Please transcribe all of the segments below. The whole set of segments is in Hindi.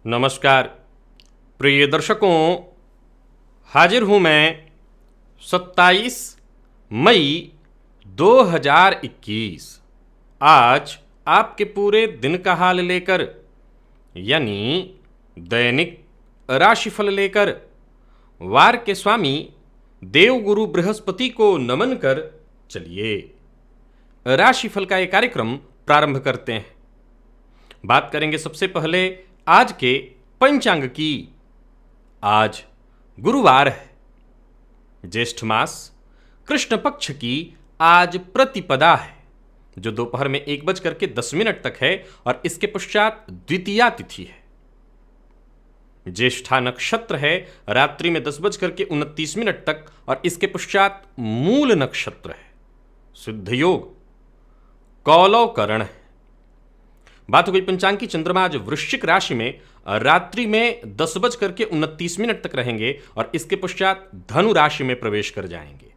नमस्कार प्रिय दर्शकों, हाजिर हूँ मैं 27 मई 2021 आज आपके पूरे दिन का हाल लेकर, यानी दैनिक राशिफल लेकर वार के स्वामी देवगुरु बृहस्पति को नमन कर चलिए राशिफल का एक कार्यक्रम प्रारंभ करते हैं। बात करेंगे सबसे पहले आज के पंचांग की। आज गुरुवार है, ज्येष्ठ मास कृष्ण पक्ष की आज प्रतिपदा है, जो दोपहर में 1:10 तक है और इसके पश्चात द्वितीया तिथि है। ज्येष्ठा नक्षत्र है, रात्रि में 10:29 तक और इसके पश्चात मूल नक्षत्र है। सिद्ध योग कौलव करण है। बात हो गई पंचांग की। चंद्रमा आज वृश्चिक राशि में रात्रि में 10:29 तक रहेंगे और इसके पश्चात धनु राशि में प्रवेश कर जाएंगे।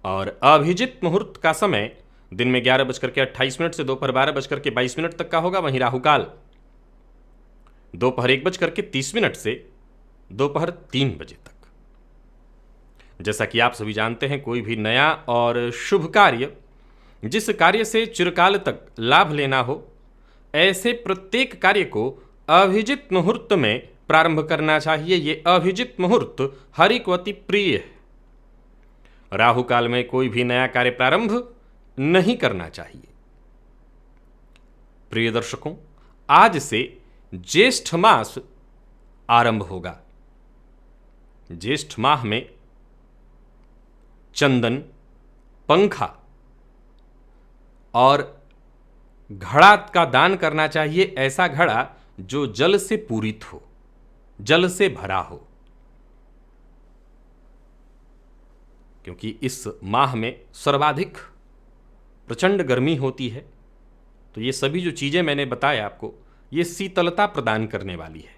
और अभिजित मुहूर्त का समय दिन में 11:28 से दोपहर 12:22 तक का होगा। वहीं राहुकाल दोपहर 1:30 से दोपहर 3 बजे तक। जैसा कि आप सभी जानते हैं, कोई भी नया और शुभ कार्य, जिस कार्य से चिरकाल तक लाभ लेना हो, ऐसे प्रत्येक कार्य को अभिजित मुहूर्त में प्रारंभ करना चाहिए। ये अभिजित मुहूर्त हरि को अति प्रिय है। राहु काल में कोई भी नया कार्य प्रारंभ नहीं करना चाहिए। प्रिय दर्शकों, आज से ज्येष्ठ मास आरंभ होगा। ज्येष्ठ माह में चंदन, पंखा और घड़ा का दान करना चाहिए। ऐसा घड़ा जो जल से पूरित हो, जल से भरा हो, क्योंकि इस माह में सर्वाधिक प्रचंड गर्मी होती है। तो ये सभी जो चीजें मैंने बताया आपको, ये शीतलता प्रदान करने वाली है,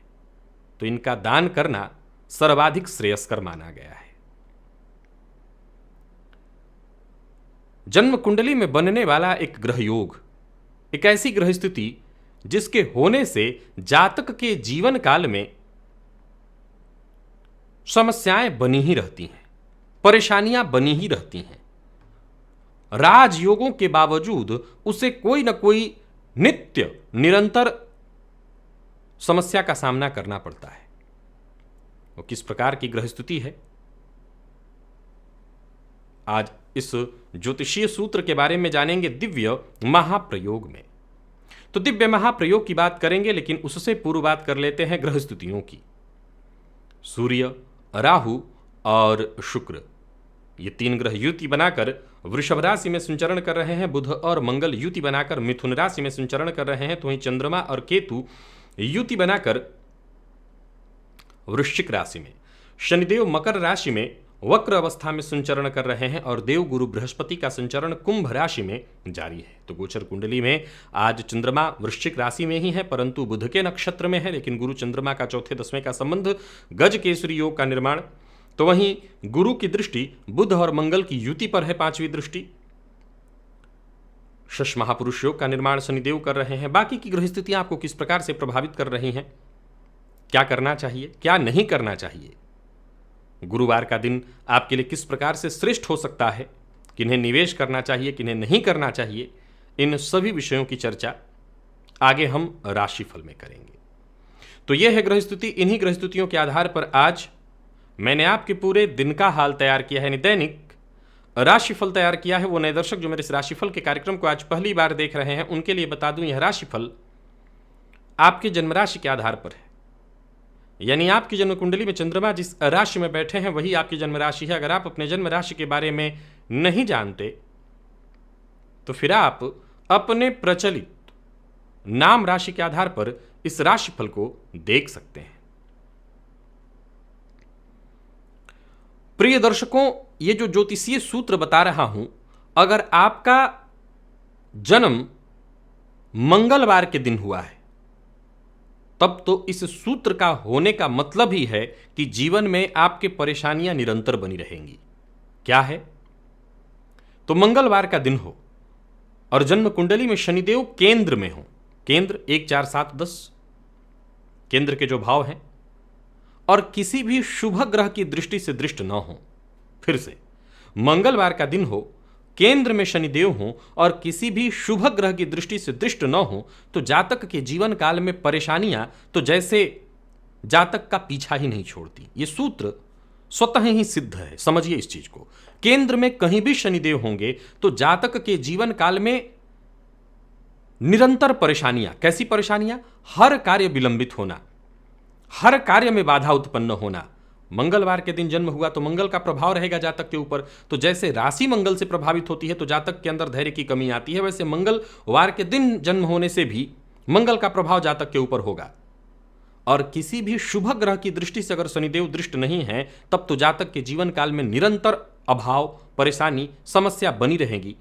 तो इनका दान करना सर्वाधिक श्रेयस्कर माना गया है। जन्म कुंडली में बनने वाला एक ग्रह योग, एक ऐसी ग्रह स्थिति जिसके होने से जातक के जीवन काल में समस्याएं बनी ही रहती हैं, परेशानियां बनी ही रहती हैं। राजयोगों के बावजूद उसे कोई न कोई नित्य निरंतर समस्या का सामना करना पड़ता है। वो किस प्रकार की ग्रह स्थिति है, आज इस ज्योतिषीय सूत्र के बारे में जानेंगे दिव्य महाप्रयोग में। तो दिव्य महाप्रयोग की बात करेंगे, लेकिन उससे पूर्व बात कर लेते हैं ग्रह स्थितियों की। सूर्य, राहु और शुक्र, ये 3 ग्रह युति बनाकर वृषभ राशि में संचरण कर रहे हैं। बुध और मंगल युति बनाकर मिथुन राशि में संचरण कर रहे हैं। तो वहीं चंद्रमा और केतु युति बनाकर वृश्चिक राशि में, शनिदेव मकर राशि में वक्र अवस्था में संचरण कर रहे हैं और देवगुरु बृहस्पति का संचरण कुंभ राशि में जारी है। तो गोचर कुंडली में आज चंद्रमा वृश्चिक राशि में ही है, परंतु बुध के नक्षत्र में है, लेकिन गुरु चंद्रमा का चौथे 10वें का संबंध, गज केसरी योग का निर्माण। तो वहीं गुरु की दृष्टि बुध और मंगल की युति पर है, 5वीं दृष्टि। शश महापुरुष योग का निर्माण शनिदेव कर रहे हैं। बाकी की ग्रह स्थितियां आपको किस प्रकार से प्रभावित कर रही हैं, क्या करना चाहिए, क्या नहीं करना चाहिए, गुरुवार का दिन आपके लिए किस प्रकार से श्रेष्ठ हो सकता है, किन्हें निवेश करना चाहिए, किन्हें नहीं करना चाहिए, इन सभी विषयों की चर्चा आगे हम राशिफल में करेंगे। तो यह है ग्रह स्थिति। इन्हीं ग्रह स्थितियों के आधार पर आज मैंने आपके पूरे दिन का हाल तैयार किया है, यानी दैनिक राशिफल तैयार किया है। वो नए दर्शक जो मेरे इस राशिफल के कार्यक्रम को आज पहली बार देख रहे हैं, उनके लिए बता दूं, यह राशिफल आपकी जन्म राशि के आधार पर है। यानी आपकी जन्म कुंडली में चंद्रमा जिस राशि में बैठे हैं वही आपकी जन्म राशि है। अगर आप अपने जन्म राशि के बारे में नहीं जानते तो फिर आप अपने प्रचलित नाम राशि के आधार पर इस राशिफल को देख सकते हैं। प्रिय दर्शकों, ये जो ज्योतिषीय सूत्र बता रहा हूं, अगर आपका जन्म मंगलवार के दिन हुआ है, तब तो इस सूत्र का होने का मतलब ही है कि जीवन में आपके परेशानियां निरंतर बनी रहेंगी। क्या है? तो मंगलवार का दिन हो और जन्म कुंडली में शनिदेव केंद्र में हो, केंद्र 1 4 7 10, केंद्र के जो भाव हैं, और किसी भी शुभ ग्रह की दृष्टि से दृष्ट न हो। फिर से, मंगलवार का दिन हो, केंद्र में शनिदेव हो और किसी भी शुभ ग्रह की दृष्टि से दृष्ट न हो, तो जातक के जीवन काल में परेशानियां तो जैसे जातक का पीछा ही नहीं छोड़ती। ये सूत्र स्वतः ही सिद्ध है, समझिए इस चीज को। केंद्र में कहीं भी शनिदेव होंगे तो जातक के जीवन काल में निरंतर परेशानियां। कैसी परेशानियां? हर कार्य विलंबित होना, हर कार्य में बाधा उत्पन्न होना। मंगलवार के दिन जन्म हुआ तो मंगल का प्रभाव रहेगा जातक के ऊपर, तो जैसे राशि मंगल से प्रभावित होती है तो जातक के अंदर धैर्य की कमी आती है, वैसे मंगलवार के दिन जन्म होने से भी मंगल का प्रभाव जातक के ऊपर होगा। और किसी भी शुभ ग्रह की दृष्टि से अगर शनिदेव दृष्ट नहीं है, तब तो जातक के जीवन काल में निरंतर अभाव, परेशानी, समस्या बनी रहेगी।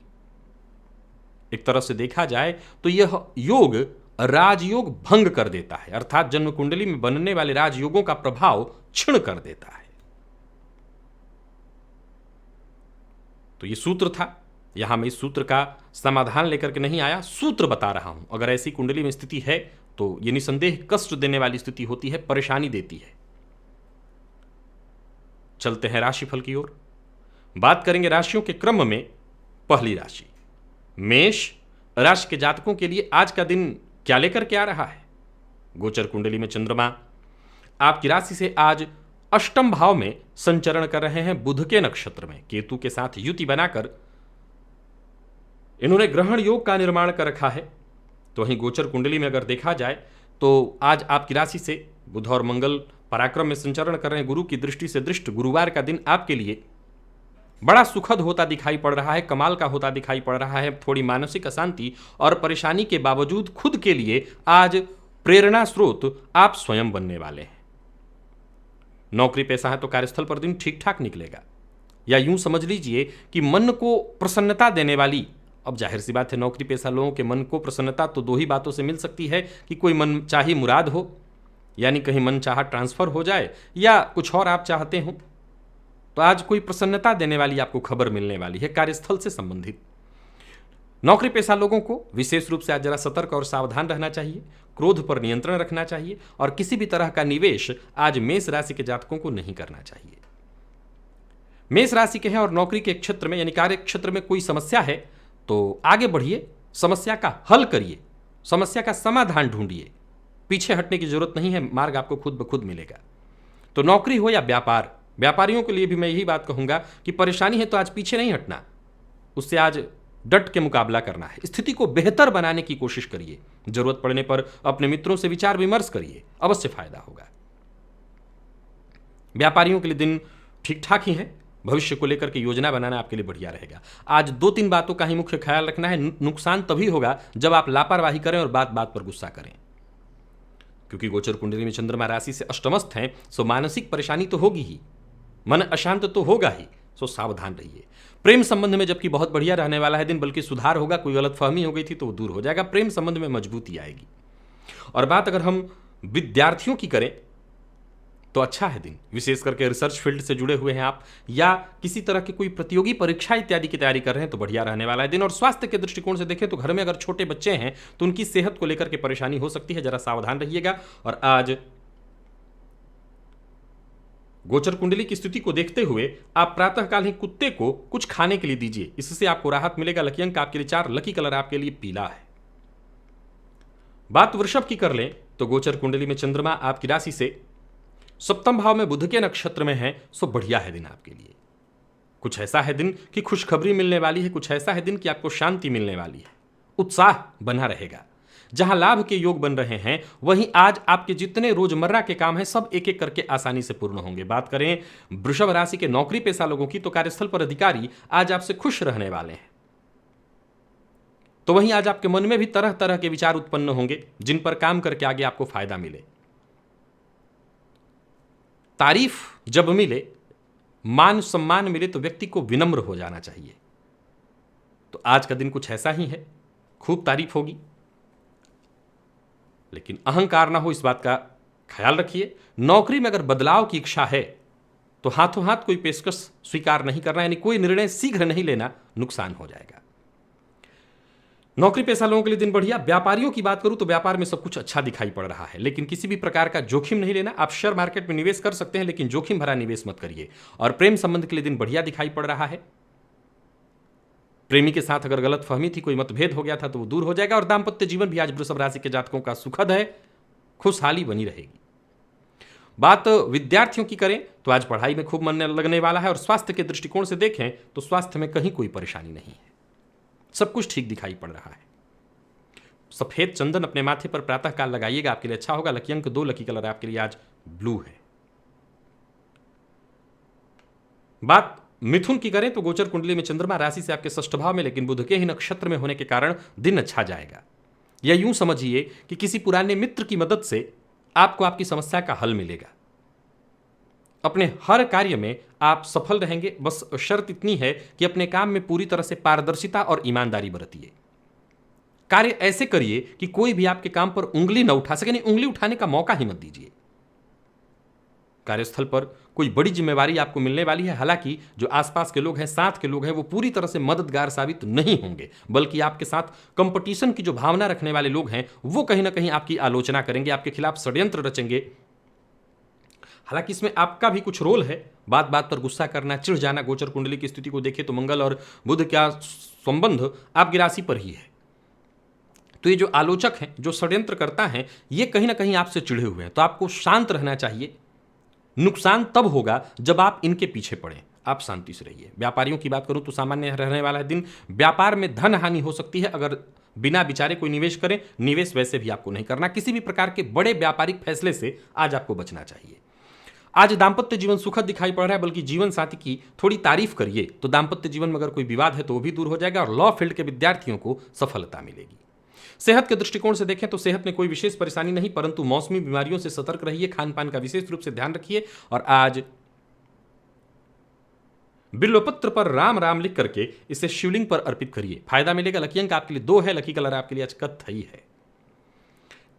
एक तरह से देखा जाए तो यह योग राजयोग भंग कर देता है, अर्थात जन्म कुंडली में बनने वाले राजयोगों का प्रभाव क्षीण कर देता है। तो यह सूत्र था। यहां मैं इस सूत्र का समाधान लेकर के नहीं आया, सूत्र बता रहा हूं। अगर ऐसी कुंडली में स्थिति है तो यह निसंदेह कष्ट देने वाली स्थिति होती है, परेशानी देती है। चलते हैं राशिफल की ओर। बात करेंगे राशियों के क्रम में। पहली राशि मेष राशि के जातकों के लिए आज का दिन क्या लेकर के आ रहा है? गोचर कुंडली में चंद्रमा आपकी राशि से आज अष्टम भाव में संचरण कर रहे हैं। बुध के नक्षत्र में केतु के साथ युति बनाकर इन्होंने ग्रहण योग का निर्माण कर रखा है। तो वहीं गोचर कुंडली में अगर देखा जाए तो आज आपकी राशि से बुध और मंगल पराक्रम में संचरण कर रहे हैं। गुरु की दृष्टि से दृष्ट गुरुवार का दिन आपके लिए बड़ा सुखद होता दिखाई पड़ रहा है, कमाल का होता दिखाई पड़ रहा है। थोड़ी मानसिक अशांति और परेशानी के बावजूद खुद के लिए आज प्रेरणा स्रोत आप स्वयं बनने वाले हैं। नौकरी पेशा है तो कार्यस्थल पर दिन ठीक ठाक निकलेगा, या यूं समझ लीजिए कि मन को प्रसन्नता देने वाली, अब जाहिर सी बात है नौकरी पेशा लोगों के मन को प्रसन्नता तो दो ही बातों से मिल सकती है कि कोई मन चाही मुराद हो, यानी कहीं मन चाहा ट्रांसफर हो जाए, या कुछ और आप चाहते हो। तो आज कोई प्रसन्नता देने वाली आपको खबर मिलने वाली है कार्यस्थल से संबंधित। नौकरी पेशा लोगों को विशेष रूप से आज जरा सतर्क और सावधान रहना चाहिए, क्रोध पर नियंत्रण रखना चाहिए और किसी भी तरह का निवेश आज मेष राशि के जातकों को नहीं करना चाहिए। मेष राशि के हैं और नौकरी के क्षेत्र में यानी कार्य क्षेत्र में कोई समस्या है तो आगे बढ़िए, समस्या का हल करिए, समस्या का समाधान ढूंढिए। पीछे हटने की जरूरत नहीं है, मार्ग आपको खुद ब खुद मिलेगा। तो नौकरी हो या व्यापार, व्यापारियों के लिए भी मैं यही बात कहूंगा कि परेशानी है तो आज पीछे नहीं हटना, उससे आज डट के मुकाबला करना है। स्थिति को बेहतर बनाने की कोशिश करिए, जरूरत पड़ने पर अपने मित्रों से विचार विमर्श करिए, अवश्य फायदा होगा। व्यापारियों के लिए दिन ठीक ठाक ही है, भविष्य को लेकर के योजना बनाना आपके लिए बढ़िया रहेगा। आज दो तीन बातों का ही मुख्य ख्याल रखना है। नुकसान तभी होगा जब आप लापरवाही करें और बात बात पर गुस्सा करें, क्योंकि गोचर कुंडली में चंद्रमा राशि से अष्टमस्थ हैं, सो मानसिक परेशानी तो होगी ही, मन अशांत तो होगा ही, सो सावधान रहिए। प्रेम संबंध में जबकि बहुत बढ़िया रहने वाला है दिन, बल्कि सुधार होगा। कोई गलतफहमी हो गई थी तो वो दूर हो जाएगा, प्रेम संबंध में मजबूती आएगी। और बात अगर हम विद्यार्थियों की करें तो अच्छा है दिन, विशेष करके रिसर्च फील्ड से जुड़े हुए हैं आप या किसी तरह की कोई प्रतियोगी परीक्षा इत्यादि की तैयारी कर रहे हैं तो बढ़िया रहने वाला है दिन। और स्वास्थ्य के दृष्टिकोण से देखें तो घर में अगर छोटे बच्चे हैं तो उनकी सेहत को लेकर के परेशानी हो सकती है, जरा सावधान रहिएगा। और आज गोचर कुंडली की स्थिति को देखते हुए आप प्रातःकाल ही कुत्ते को कुछ खाने के लिए दीजिए, इससे आपको राहत मिलेगा। लकी अंक आपके लिए 4, लकी कलर आपके लिए पीला है। बात वृषभ की कर लें तो गोचर कुंडली में चंद्रमा आपकी राशि से सप्तम भाव में बुध के नक्षत्र में है, सो बढ़िया है दिन आपके लिए। कुछ ऐसा है दिन कि खुशखबरी मिलने वाली है, कुछ ऐसा है दिन कि आपको शांति मिलने वाली है, उत्साह बना रहेगा। जहां लाभ के योग बन रहे हैं वहीं आज आपके जितने रोजमर्रा के काम हैं सब एक एक करके आसानी से पूर्ण होंगे। बात करें वृषभ राशि के नौकरी पेशा लोगों की तो कार्यस्थल पर अधिकारी आज आपसे खुश रहने वाले हैं। तो वहीं आज आपके मन में भी तरह तरह के विचार उत्पन्न होंगे जिन पर काम करके आगे आपको फायदा मिले। तारीफ जब मिले, मान सम्मान मिले तो व्यक्ति को विनम्र हो जाना चाहिए। तो आज का दिन कुछ ऐसा ही है, खूब तारीफ होगी लेकिन अहंकार ना हो, इस बात का ख्याल रखिए। नौकरी में अगर बदलाव की इच्छा है तो हाथों हाथ कोई पेशकश स्वीकार नहीं करना, यानी कोई निर्णय शीघ्र नहीं लेना, नुकसान हो जाएगा। नौकरी पेशा लोगों के लिए दिन बढ़िया। व्यापारियों की बात करूं तो व्यापार में सब कुछ अच्छा दिखाई पड़ रहा है, लेकिन किसी भी प्रकार का जोखिम नहीं लेना। आप शेयर मार्केट में निवेश कर सकते हैं, लेकिन जोखिम भरा निवेश मत करिए। और प्रेम संबंध के लिए दिन बढ़िया दिखाई पड़ रहा है। प्रेमी के साथ अगर गलत फहमी थी, कोई मतभेद हो गया था, तो वो दूर हो जाएगा। और दाम्पत्य जीवन भी आज वृषभ राशि के जातकों का सुखद है, खुशहाली बनी रहेगी। बात विद्यार्थियों की करें तो आज पढ़ाई में खूब मन लगने वाला है। और स्वास्थ्य के दृष्टिकोण से देखें तो स्वास्थ्य में कहीं कोई परेशानी नहीं है, सब कुछ ठीक दिखाई पड़ रहा है। सफेद चंदन अपने माथे पर प्रातःकाल लगाइएगा, आपके लिए अच्छा होगा। लकी अंक 2, लकी कलर आपके लिए आज ब्लू है। बात मिथुन की करें तो गोचर कुंडली में चंद्रमा राशि से आपके षष्ठ भाव में, लेकिन बुध के ही नक्षत्र में होने के कारण दिन अच्छा जाएगा। या यूं समझिए कि किसी पुराने मित्र की मदद से आपको आपकी समस्या का हल मिलेगा। अपने हर कार्य में आप सफल रहेंगे। बस शर्त इतनी है कि अपने काम में पूरी तरह से पारदर्शिता और ईमानदारी बरतिए। कार्य ऐसे करिए कि कोई भी आपके काम पर उंगली न उठा सके, नहीं उंगली उठाने का मौका ही मत दीजिए। कार्यस्थल पर कोई बड़ी जिम्मेवारी आपको मिलने वाली है। हालांकि जो आसपास के लोग हैं, साथ के लोग हैं, वो पूरी तरह से मददगार साबित नहीं होंगे, बल्कि आपके साथ कंपटीशन की जो भावना रखने वाले लोग हैं वो कहीं ना कहीं आपकी आलोचना करेंगे, आपके खिलाफ षड्यंत्र रचेंगे। हालांकि इसमें आपका भी कुछ रोल है। बात बात पर गुस्सा करना, चिढ़ जाना। गोचर कुंडली की स्थिति को देखें तो मंगल और बुध का संबंध आपकी राशि पर ही है। तो ये जो आलोचक हैं, जो षड्यंत्र करता है, ये कहीं ना कहीं आपसे चिढ़े हुए हैं। तो आपको शांत रहना चाहिए। नुकसान तब होगा जब आप इनके पीछे पड़ें। आप शांति से रहिए। व्यापारियों की बात करूं तो सामान्य रहने वाला है दिन। व्यापार में धन हानि हो सकती है अगर बिना विचारे कोई निवेश करें। निवेश वैसे भी आपको नहीं करना। किसी भी प्रकार के बड़े व्यापारिक फैसले से आज आपको बचना चाहिए। आज दाम्पत्य जीवन सुखद दिखाई पड़ रहा है, बल्कि जीवन साथी की थोड़ी तारीफ करिए तो दाम्पत्य जीवन में अगर कोई विवाद है तो वो भी दूर हो जाएगा और लॉ फील्ड के विद्यार्थियों को सफलता मिलेगी। सेहत के दृष्टिकोण से देखें तो सेहत में कोई विशेष परेशानी नहीं, परंतु मौसमी बीमारियों से सतर्क रहिए। खान पान का विशेष रूप से ध्यान रखिए। और आज बिल्वपत्र पर राम राम लिख करके इसे शिवलिंग पर अर्पित करिए, फायदा मिलेगा। लकी अंक आपके लिए 2 है, लकी कलर आपके लिए आज कत्थई है।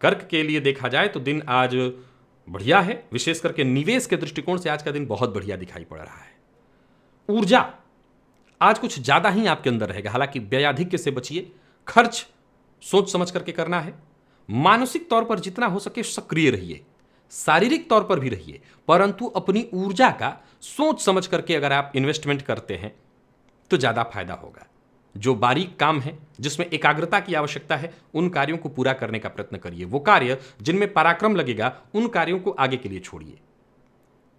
कर्क के लिए देखा जाए तो दिन आज बढ़िया है। विशेष करके निवेश के दृष्टिकोण से आज का दिन बहुत बढ़िया दिखाई पड़ रहा है। ऊर्जा आज कुछ ज्यादा ही आपके अंदर रहेगा। हालांकि व्ययाधिक्य से बचिए। खर्च सोच समझ करके करना है। मानसिक तौर पर जितना हो सके सक्रिय रहिए, शारीरिक तौर पर भी रहिए, परंतु अपनी ऊर्जा का सोच समझ करके अगर आप इन्वेस्टमेंट करते हैं तो ज्यादा फायदा होगा। जो बारीक काम है, जिसमें एकाग्रता की आवश्यकता है, उन कार्यों को पूरा करने का प्रयत्न करिए। वो कार्य जिनमें पराक्रम लगेगा, उन कार्यों को आगे के लिए छोड़िए।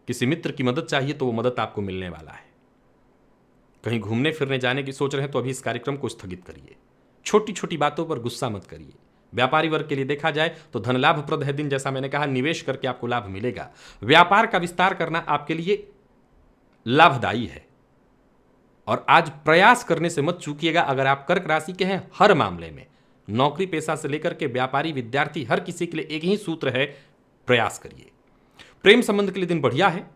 किसी मित्र की मदद चाहिए तो वो मदद आपको मिलने वाला है। कहीं घूमने फिरने जाने की सोच रहे हैं तो अभी इस कार्यक्रम को स्थगित करिए। छोटी छोटी बातों पर गुस्सा मत करिए। व्यापारी वर्ग के लिए देखा जाए तो धन लाभप्रद है दिन। जैसा मैंने कहा, निवेश करके आपको लाभ मिलेगा। व्यापार का विस्तार करना आपके लिए लाभदायी है और आज प्रयास करने से मत चूकिएगा। अगर आप कर्क राशि के हैं, हर मामले में, नौकरी पेशा से लेकर के व्यापारी, विद्यार्थी, हर किसी के लिए एक ही सूत्र है, प्रयास करिए। प्रेम संबंध के लिए दिन बढ़िया है।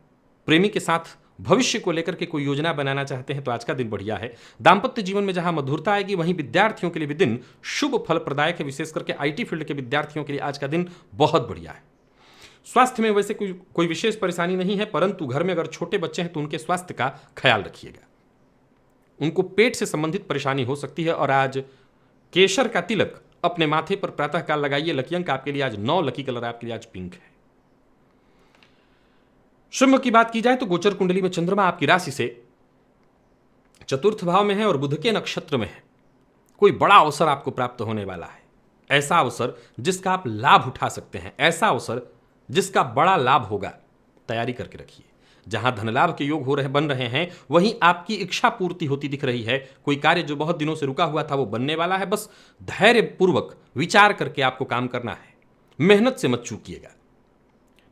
प्रेमी के साथ भविष्य को लेकर के कोई योजना बनाना चाहते हैं तो आज का दिन बढ़िया है। दाम्पत्य जीवन में जहां मधुरता आएगी, वहीं विद्यार्थियों के लिए भी दिन शुभ फल प्रदायक है। विशेष करके आईटी फील्ड के विद्यार्थियों के लिए आज का दिन बहुत बढ़िया है। स्वास्थ्य में वैसे कोई विशेष परेशानी नहीं है, परंतु घर में अगर छोटे बच्चे हैं तो उनके स्वास्थ्य का ख्याल रखिएगा। उनको पेट से संबंधित परेशानी हो सकती है। और आज केसर का तिलक अपने माथे पर प्रातःकाल लगाइए। लकी अंक आपके लिए आज 9, लकी कलर आपके लिए आज पिंक है। सिंह की बात की जाए तो गोचर कुंडली में चंद्रमा आपकी राशि से चतुर्थ भाव में है और बुध के नक्षत्र में है। कोई बड़ा अवसर आपको प्राप्त होने वाला है। ऐसा अवसर जिसका आप लाभ उठा सकते हैं, ऐसा अवसर जिसका बड़ा लाभ होगा। तैयारी करके रखिए। जहां धन लाभ के योग बन रहे हैं, वहीं आपकी इच्छा पूर्ति होती दिख रही है। कोई कार्य जो बहुत दिनों से रुका हुआ था वो बनने वाला है। बस धैर्य पूर्वक विचार करके आपको काम करना है। मेहनत से मत चूकिएगा।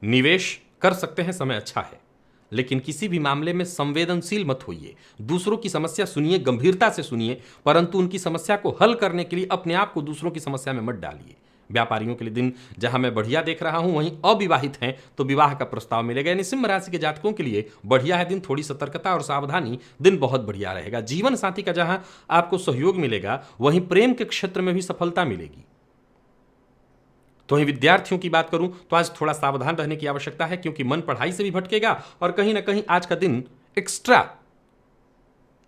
निवेश कर सकते हैं, समय अच्छा है, लेकिन किसी भी मामले में संवेदनशील मत होइए। दूसरों की समस्या सुनिए, गंभीरता से सुनिए, परंतु उनकी समस्या को हल करने के लिए अपने आप को दूसरों की समस्या में मत डालिए। व्यापारियों के लिए दिन जहां मैं बढ़िया देख रहा हूं, वहीं अविवाहित हैं तो विवाह का प्रस्ताव मिलेगा। यानी सिंह राशि के जातकों के लिए बढ़िया है दिन। थोड़ी सतर्कता और सावधानी, दिन बहुत बढ़िया रहेगा। जीवन साथी का जहां आपको सहयोग मिलेगा, वहीं प्रेम के क्षेत्र में भी सफलता मिलेगी। तो वहीं विद्यार्थियों की बात करूं तो आज थोड़ा सावधान रहने की आवश्यकता है, क्योंकि मन पढ़ाई से भी भटकेगा और कहीं ना कहीं आज का दिन एक्स्ट्रा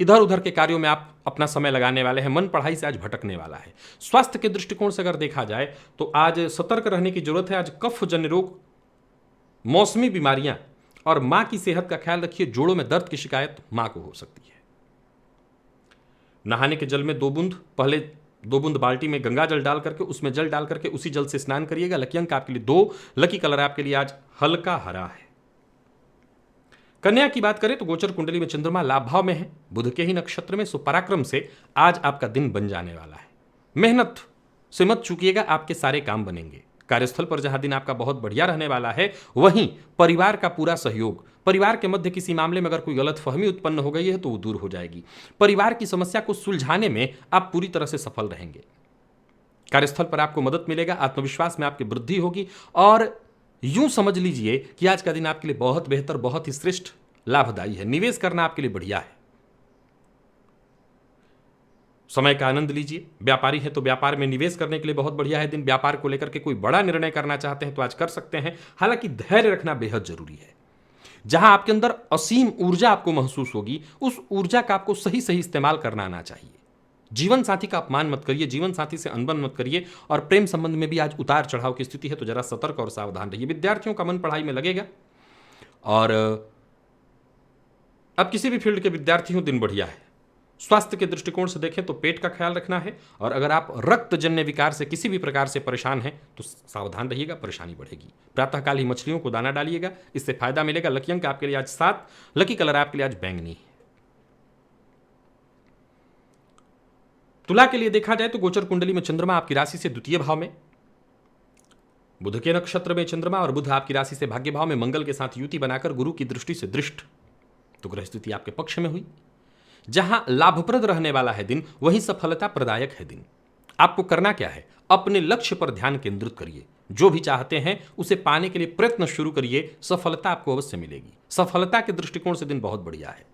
इधर उधर के कार्यों में आप अपना समय लगाने वाले हैं, मन पढ़ाई से आज भटकने वाला है। स्वास्थ्य के दृष्टिकोण से अगर देखा जाए तो आज सतर्क रहने की जरूरत है। आज कफ जन्य रोग, मौसमी बीमारियां और मां की सेहत का ख्याल रखिए। जोड़ों में दर्द की शिकायत मां को हो सकती है। नहाने के जल में 2 बूंद, पहले 2 बूंद बाल्टी में गंगा जल डाल करके उसमें जल डाल करके उसी जल से स्नान करिएगा। लकी अंक आपके लिए 2, लकी कलर आपके लिए आज हल्का हरा है। कन्या की बात करें तो गोचर कुंडली में चंद्रमा लाभ भाव में है, बुध के ही नक्षत्र में, सो पराक्रम से आज आपका दिन बन जाने वाला है। मेहनत से मत चूकिएगा, आपके सारे काम बनेंगे। कार्यस्थल पर जहां दिन आपका बहुत बढ़िया रहने वाला है, वहीं परिवार का पूरा सहयोग। परिवार के मध्य किसी मामले में अगर कोई गलतफहमी उत्पन्न हो गई है तो वो दूर हो जाएगी। परिवार की समस्या को सुलझाने में आप पूरी तरह से सफल रहेंगे। कार्यस्थल पर आपको मदद मिलेगा, आत्मविश्वास में आपकी वृद्धि होगी और यूं समझ लीजिए कि आज का दिन आपके लिए बहुत बेहतर, बहुत ही श्रेष्ठ, लाभदायी है। निवेश करना आपके लिए बढ़िया है। समय का आनंद लीजिए। व्यापारी है तो व्यापार में निवेश करने के लिए बहुत बढ़िया है दिन। व्यापार को लेकर के कोई बड़ा निर्णय करना चाहते हैं तो आज कर सकते हैं। हालांकि धैर्य रखना बेहद जरूरी है। जहां आपके अंदर असीम ऊर्जा आपको महसूस होगी, उस ऊर्जा का आपको सही सही इस्तेमाल करना आना चाहिए। जीवन साथी का अपमान मत करिए, जीवन साथी से अनबन मत करिए। और प्रेम संबंध में भी आज उतार चढ़ाव की स्थिति है तो जरा सतर्क और सावधान रहिए। विद्यार्थियों का मन पढ़ाई में लगेगा और अब किसी भी फील्ड के विद्यार्थी हो, दिन बढ़िया है। स्वास्थ्य के दृष्टिकोण से देखें तो पेट का ख्याल रखना है और अगर आप रक्तजन्य विकार से किसी भी प्रकार से परेशान हैं तो सावधान रहिएगा, परेशानी बढ़ेगी। प्रातःकाल ही मछलियों को दाना डालिएगा, इससे फायदा मिलेगा। लकी अंक आपके लिए आज 7, लकी कलर आपके लिए आज बैंगनी है। तुला के लिए देखा जाए तो गोचर कुंडली में चंद्रमा आपकी राशि से द्वितीय भाव में, बुध के नक्षत्र में चंद्रमा और बुध आपकी राशि से भाग्य भाव में मंगल के साथ युति बनाकर गुरु की दृष्टि से दृष्ट, तो ग्रह स्थिति आपके पक्ष में हुई। जहां लाभप्रद रहने वाला है दिन, वहीं सफलता प्रदायक है दिन। आपको करना क्या है? अपने लक्ष्य पर ध्यान केंद्रित करिए। जो भी चाहते हैं उसे पाने के लिए प्रयत्न शुरू करिए, सफलता आपको अवश्य मिलेगी। सफलता के दृष्टिकोण से दिन बहुत बढ़िया है।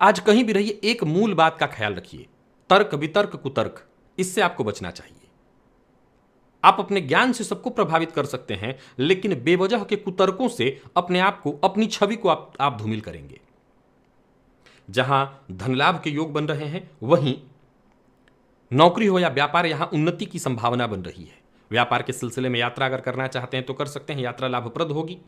आज कहीं भी रहिए, एक मूल बात का ख्याल रखिए, तर्क वितर्क कुतर्क, इससे आपको बचना चाहिए। आप अपने ज्ञान से सबको प्रभावित कर सकते हैं, लेकिन बेवजह के कुतर्कों से अपने आप को, अपनी छवि को आप धूमिल करेंगे। जहां धन लाभ के योग बन रहे हैं, वहीं नौकरी हो या व्यापार, यहां उन्नति की संभावना बन रही है। व्यापार के सिलसिले में यात्रा अगर करना चाहते हैं तो कर सकते हैं, यात्रा लाभप्रद होगी।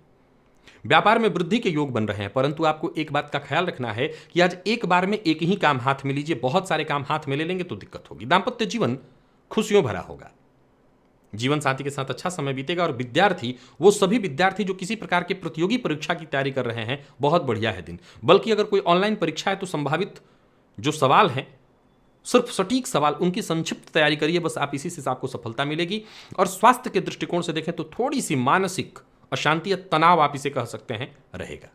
व्यापार में वृद्धि के योग बन रहे हैं, परंतु आपको एक बात का ख्याल रखना है कि आज एक बार में एक ही काम हाथ में लीजिए। बहुत सारे काम हाथ में ले लेंगे तो दिक्कत होगी। दांपत्य जीवन खुशियों भरा होगा, जीवन साथी के साथ अच्छा समय बीतेगा। और विद्यार्थी, वो सभी विद्यार्थी जो किसी प्रकार के प्रतियोगी परीक्षा की तैयारी कर रहे हैं, बहुत बढ़िया है दिन। बल्कि अगर कोई ऑनलाइन परीक्षा है तो संभावित जो सवाल हैं, सिर्फ सटीक सवाल, उनकी संक्षिप्त तैयारी करिए, बस आप इसी से आपको सफलता मिलेगी। और स्वास्थ्य के दृष्टिकोण से देखें तो थोड़ी सी मानसिक अशांति या तनाव, आप इसे कह सकते हैं, रहेगा।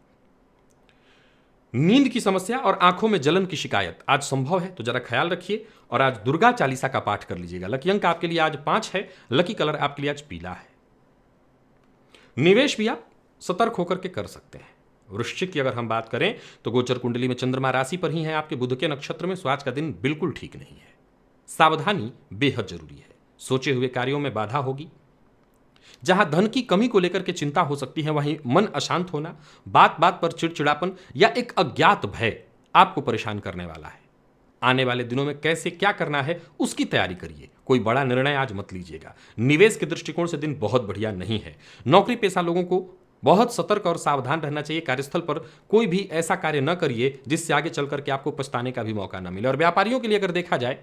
नींद की समस्या और आंखों में जलन की शिकायत आज संभव है, तो जरा ख्याल रखिए। और आज दुर्गा चालीसा का पाठ कर लीजिएगा। लकी अंक आपके लिए आज 5 है, लकी कलर आपके लिए आज पीला है। निवेश भी आप सतर्क होकर के कर सकते हैं। वृश्चिक की अगर हम बात करें तो गोचर कुंडली में चंद्रमा राशि पर ही है आपके, बुध के नक्षत्र में, सो आज का दिन बिल्कुल ठीक नहीं है। सावधानी बेहद जरूरी है। सोचे हुए कार्यों में बाधा होगी। जहां धन की कमी को लेकर के चिंता हो सकती है, वहीं मन अशांत होना, बात बात पर चिड़चिड़ापन या एक अज्ञात भय आपको परेशान करने वाला है। आने वाले दिनों में कैसे क्या करना है उसकी तैयारी करिए। कोई बड़ा निर्णय आज मत लीजिएगा। निवेश के दृष्टिकोण से दिन बहुत बढ़िया नहीं है। नौकरी पेशा लोगों को बहुत सतर्क और सावधान रहना चाहिए। कार्यस्थल पर कोई भी ऐसा कार्य न करिए जिससे आगे चल करके आपको पछताने का भी मौका न मिले। और व्यापारियों के लिए अगर देखा जाए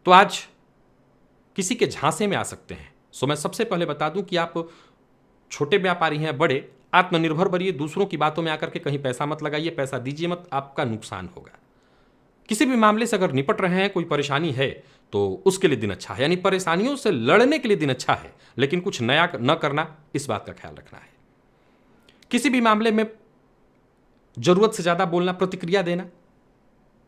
तो आज किसी के झांसे में आ सकते हैं। सो मैं सबसे पहले बता दूं कि आप छोटे व्यापारी हैं, बड़े, आत्मनिर्भर बनिए। दूसरों की बातों में आकर के कहीं पैसा मत लगाइए, पैसा दीजिए मत, आपका नुकसान होगा। किसी भी मामले से अगर निपट रहे हैं, कोई परेशानी है, तो उसके लिए दिन अच्छा है। यानी परेशानियों से लड़ने के लिए दिन अच्छा है, लेकिन कुछ नया न करना, इस बात का ख्याल रखना है। किसी भी मामले में जरूरत से ज्यादा बोलना, प्रतिक्रिया देना,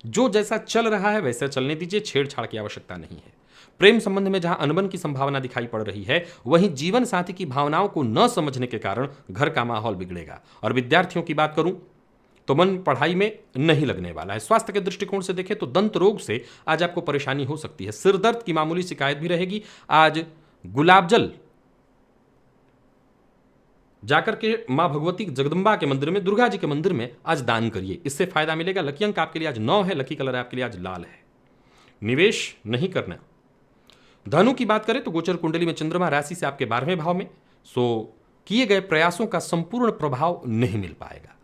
जो जैसा चल रहा है वैसा चलने दीजिए। छेड़छाड़ की आवश्यकता नहीं है। प्रेम संबंध में जहां अनबन की संभावना दिखाई पड़ रही है, वहीं जीवन साथी की भावनाओं को न समझने के कारण घर का माहौल बिगड़ेगा। और विद्यार्थियों की बात करूं तो मन पढ़ाई में नहीं लगने वाला है। स्वास्थ्य के दृष्टिकोण से देखें तो दंत रोग से आज आपको परेशानी हो सकती है। सिर दर्द की मामूली शिकायत भी रहेगी। आज गुलाब जल जाकर के मां भगवती जगदम्बा के मंदिर में, दुर्गा जी के मंदिर में आज दान करिए, इससे फायदा मिलेगा। लकी अंक आपके लिए आज 9 है, लकी कलर आपके लिए आज लाल है। निवेश नहीं करना। धनु की बात करें तो गोचर कुंडली में चंद्रमा राशि से आपके 12वें भाव में, सो किए गए प्रयासों का संपूर्ण प्रभाव नहीं मिल पाएगा।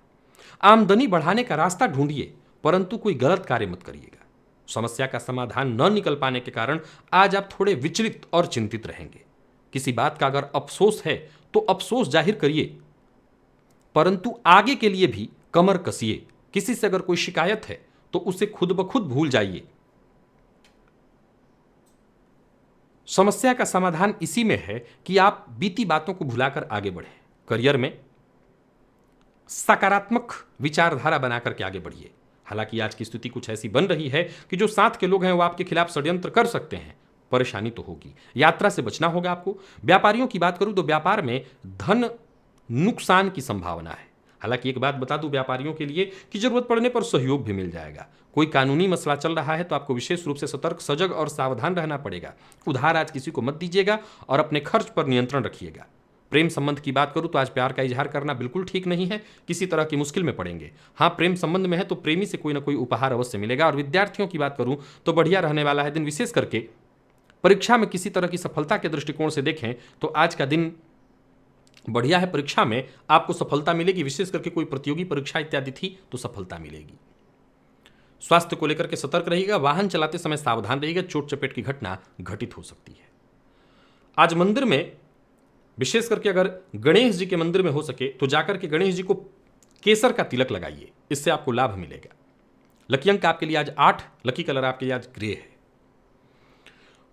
आमदनी बढ़ाने का रास्ता ढूंढिए, परंतु कोई गलत कार्य मत करिएगा। समस्या का समाधान न निकल पाने के कारण आज आप थोड़े विचलित और चिंतित रहेंगे। किसी बात का अगर अफसोस है तो अफसोस जाहिर करिए, परंतु आगे के लिए भी कमर कसिए। किसी से अगर कोई शिकायत है तो उसे खुद ब खुद भूल जाइए। समस्या का समाधान इसी में है कि आप बीती बातों को भुलाकर आगे बढ़ें। करियर में सकारात्मक विचारधारा बनाकर के आगे बढ़िए। हालांकि आज की स्थिति कुछ ऐसी बन रही है कि जो साथ के लोग हैं वो आपके खिलाफ षड्यंत्र कर सकते हैं। परेशानी तो होगी, यात्रा से बचना होगा आपको। व्यापारियों की बात करूं तो व्यापार में धन नुकसान की संभावना है। हालांकि एक बात बता दूं व्यापारियों के लिए कि जरूरत पड़ने पर सहयोग भी मिल जाएगा। कोई कानूनी मसला चल रहा है तो आपको विशेष रूप से सतर्क, सजग और सावधान रहना पड़ेगा। उधार आज किसी को मत दीजिएगा और अपने खर्च पर नियंत्रण रखिएगा। प्रेम संबंध की बात करूं तो आज प्यार का इजहार करना बिल्कुल ठीक नहीं है, किसी तरह की मुश्किल में पड़ेंगे। हाँ, प्रेम संबंध में है तो प्रेमी से कोई ना कोई उपहार अवश्य मिलेगा। और विद्यार्थियों की बात करूं तो बढ़िया रहने वाला है दिन। विशेष करके परीक्षा में किसी तरह की सफलता के दृष्टिकोण से देखें तो आज का दिन बढ़िया है। परीक्षा में आपको सफलता मिलेगी, विशेष करके कोई प्रतियोगी परीक्षा इत्यादि थी तो सफलता मिलेगी। स्वास्थ्य को लेकर के सतर्क रहिएगा। वाहन चलाते समय सावधान रहिएगा, चोट चपेट की घटना घटित हो सकती है। आज मंदिर में विशेष करके अगर गणेश जी के मंदिर में हो सके तो जाकर के गणेश जी को केसर का तिलक लगाइए, इससे आपको लाभ मिलेगा। लकी अंक आपके लिए आज 8, लकी कलर आपके लिए आज ग्रे है।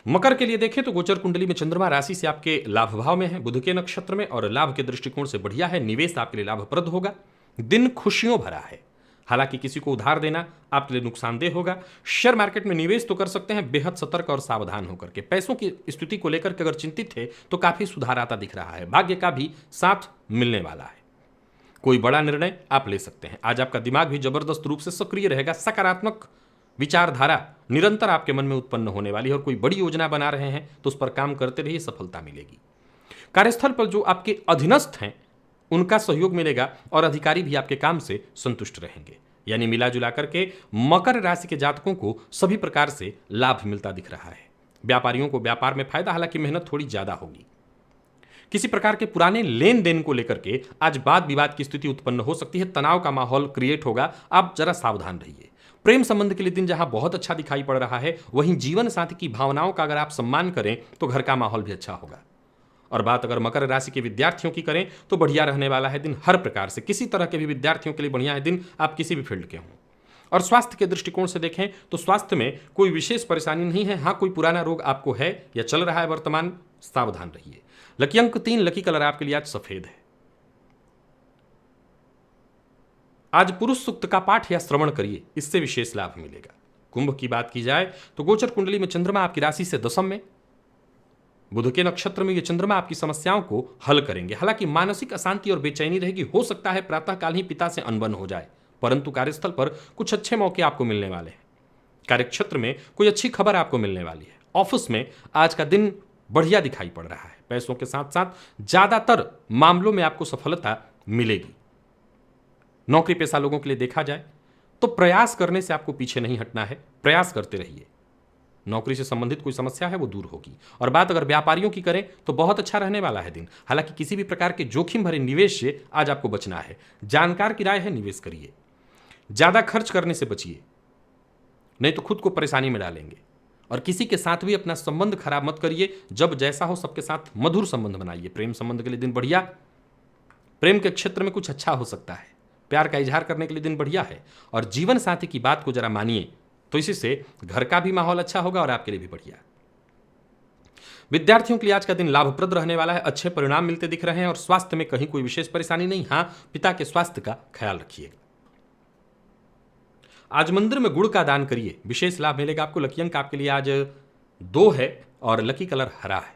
मकर के लिए देखें तो गोचर कुंडली में चंद्रमा राशि से आपके लाभ भाव में है, बुध के नक्षत्र में, और लाभ के दृष्टिकोण से बढ़िया है। निवेश आपके लिए लाभप्रद होगा। दिन खुशियों भरा है। हालांकि किसी को उधार देना आपके लिए नुकसानदेह होगा। शेयर मार्केट में निवेश तो कर सकते हैं, बेहद सतर्क और सावधान होकर के। पैसों की स्थिति को लेकर के अगर चिंतित है तो काफी सुधार आता दिख रहा है। भाग्य का भी साथ मिलने वाला है। कोई बड़ा निर्णय आप ले सकते हैं। आज आपका दिमाग भी जबरदस्त रूप से सक्रिय रहेगा। सकारात्मक विचारधारा निरंतर आपके मन में उत्पन्न होने वाली है। और कोई बड़ी योजना बना रहे हैं तो उस पर काम करते रहिए, सफलता मिलेगी। कार्यस्थल पर जो आपके अधीनस्थ हैं उनका सहयोग मिलेगा और अधिकारी भी आपके काम से संतुष्ट रहेंगे। यानी मिला जुला करके मकर राशि के जातकों को सभी प्रकार से लाभ मिलता दिख रहा है। व्यापारियों को व्यापार में फायदा, हालांकि मेहनत थोड़ी ज्यादा होगी। किसी प्रकार के पुराने लेन देन को लेकर के आज वाद विवाद की स्थिति उत्पन्न हो सकती है। तनाव का माहौल क्रिएट होगा, आप जरा सावधान रहिए। प्रेम संबंध के लिए दिन जहां बहुत अच्छा दिखाई पड़ रहा है, वहीं जीवन साथी की भावनाओं का अगर आप सम्मान करें तो घर का माहौल भी अच्छा होगा। और बात अगर मकर राशि के विद्यार्थियों की करें तो बढ़िया रहने वाला है दिन हर प्रकार से। किसी तरह के भी विद्यार्थियों के लिए बढ़िया है दिन, आप किसी भी फील्ड के हों। और स्वास्थ्य के दृष्टिकोण से देखें तो स्वास्थ्य में कोई विशेष परेशानी नहीं है। हाँ, कोई पुराना रोग आपको है या चल रहा है वर्तमान, सावधान रहिए। लकी अंक 3, लकी कलर आपके लिए आज सफेद है। आज पुरुष सूक्त का पाठ या श्रवण करिए, इससे विशेष लाभ मिलेगा। कुंभ की बात की जाए तो गोचर कुंडली में चंद्रमा आपकी राशि से 10 में, बुध के नक्षत्र में ये चंद्रमा आपकी समस्याओं को हल करेंगे। हालांकि मानसिक अशांति और बेचैनी रहेगी। हो सकता है प्रातःकाल ही पिता से अनबन हो जाए, परंतु कार्यस्थल पर कुछ अच्छे मौके आपको मिलने वाले हैं। कार्यक्षेत्र में कोई अच्छी खबर आपको मिलने वाली है। ऑफिस में आज का दिन बढ़िया दिखाई पड़ रहा है। पैसों के साथ साथ ज्यादातर मामलों में आपको सफलता मिलेगी। नौकरी पेशा लोगों के लिए देखा जाए तो प्रयास करने से आपको पीछे नहीं हटना है, प्रयास करते रहिए। नौकरी से संबंधित कोई समस्या है वो दूर होगी। और बात अगर व्यापारियों की करें तो बहुत अच्छा रहने वाला है दिन। हालांकि किसी भी प्रकार के जोखिम भरे निवेश से आज आपको बचना है। जानकार की राय है निवेश करिए, ज्यादा खर्च करने से बचिए, नहीं तो खुद को परेशानी में डालेंगे। और किसी के साथ भी अपना संबंध खराब मत करिए। जब जैसा हो सबके साथ मधुर संबंध बनाइए। प्रेम संबंध के लिए दिन बढ़िया, प्रेम के क्षेत्र में कुछ अच्छा हो सकता है। प्यार का इजहार करने के लिए दिन बढ़िया है। और जीवन साथी की बात को जरा मानिए, तो इसी से घर का भी माहौल अच्छा होगा और आपके लिए भी बढ़िया। विद्यार्थियों के लिए आज का दिन लाभप्रद रहने वाला है। अच्छे परिणाम मिलते दिख रहे हैं और स्वास्थ्य में कहीं कोई विशेष परेशानी नहीं। हाँ, पिता के स्वास्थ्य का ख्याल रखिएगा। आज मंदिर में गुड़ का दान करिए, विशेष लाभ मिलेगा आपको। लकी अंक आपके लिए आज 2 है और लकी कलर हरा है।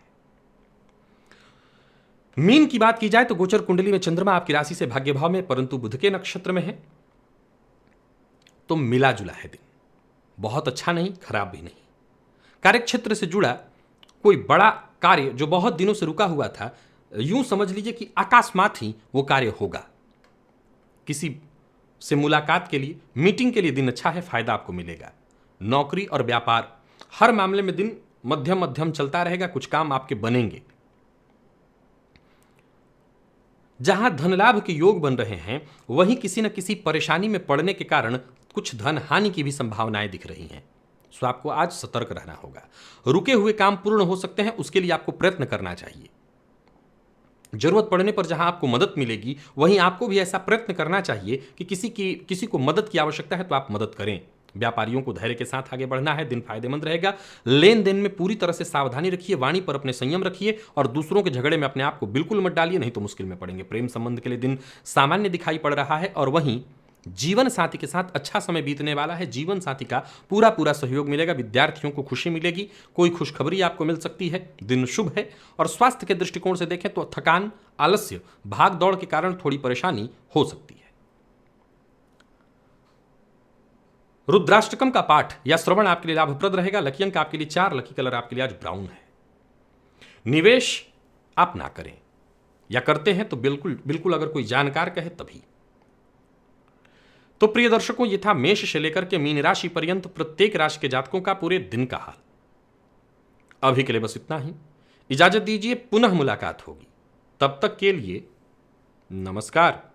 मीन की बात की जाए तो गोचर कुंडली में चंद्रमा आपकी राशि से भाग्य भाव में, परंतु बुध के नक्षत्र में है, तो मिला जुला है दिन। बहुत अच्छा नहीं, खराब भी नहीं। कार्यक्षेत्र से जुड़ा कोई बड़ा कार्य जो बहुत दिनों से रुका हुआ था यूं समझ लीजिए कि अकस्मात ही वो कार्य होगा। किसी से मुलाकात के लिए, मीटिंग के लिए दिन अच्छा है, फायदा आपको मिलेगा। नौकरी और व्यापार, हर मामले में दिन मध्यम मध्यम चलता रहेगा, कुछ काम आपके बनेंगे। जहां धन लाभ के योग बन रहे हैं, वहीं किसी न किसी परेशानी में पड़ने के कारण कुछ धन हानि की भी संभावनाएं दिख रही हैं। सो आपको आज सतर्क रहना होगा। रुके हुए काम पूर्ण हो सकते हैं, उसके लिए आपको प्रयत्न करना चाहिए। जरूरत पड़ने पर जहां आपको मदद मिलेगी, वहीं आपको भी ऐसा प्रयत्न करना चाहिए कि किसी को मदद की आवश्यकता है तो आप मदद करें। व्यापारियों को धैर्य के साथ आगे बढ़ना है, दिन फायदेमंद रहेगा। लेन देन में पूरी तरह से सावधानी रखिए, वाणी पर अपने संयम रखिए और दूसरों के झगड़े में अपने आप को बिल्कुल मत डालिए, नहीं तो मुश्किल में पड़ेंगे। प्रेम संबंध के लिए दिन सामान्य दिखाई पड़ रहा है और वहीं जीवन साथी के साथ अच्छा समय बीतने वाला है। जीवन साथी का पूरा पूरा सहयोग मिलेगा। विद्यार्थियों को खुशी मिलेगी, कोई खुशखबरी आपको मिल सकती है। दिन शुभ है। और स्वास्थ्य के दृष्टिकोण से देखें तो थकान, आलस्य, भाग दौड़ के कारण थोड़ी परेशानी हो सकती है। रुद्राष्टकम का पाठ या श्रवण आपके लिए लाभप्रद रहेगा। लकी अंक आपके लिए 4, लकी कलर आपके लिए आज ब्राउन है। निवेश आप ना करें, या करते हैं तो बिल्कुल बिल्कुल अगर कोई जानकार कहे तभी। तो प्रिय दर्शकों, ये था मेष से लेकर के मीन राशि पर्यंत प्रत्येक राशि के जातकों का पूरे दिन का हाल। अभी के लिए बस इतना ही। इजाजत दीजिए, पुनः मुलाकात होगी। तब तक के लिए नमस्कार।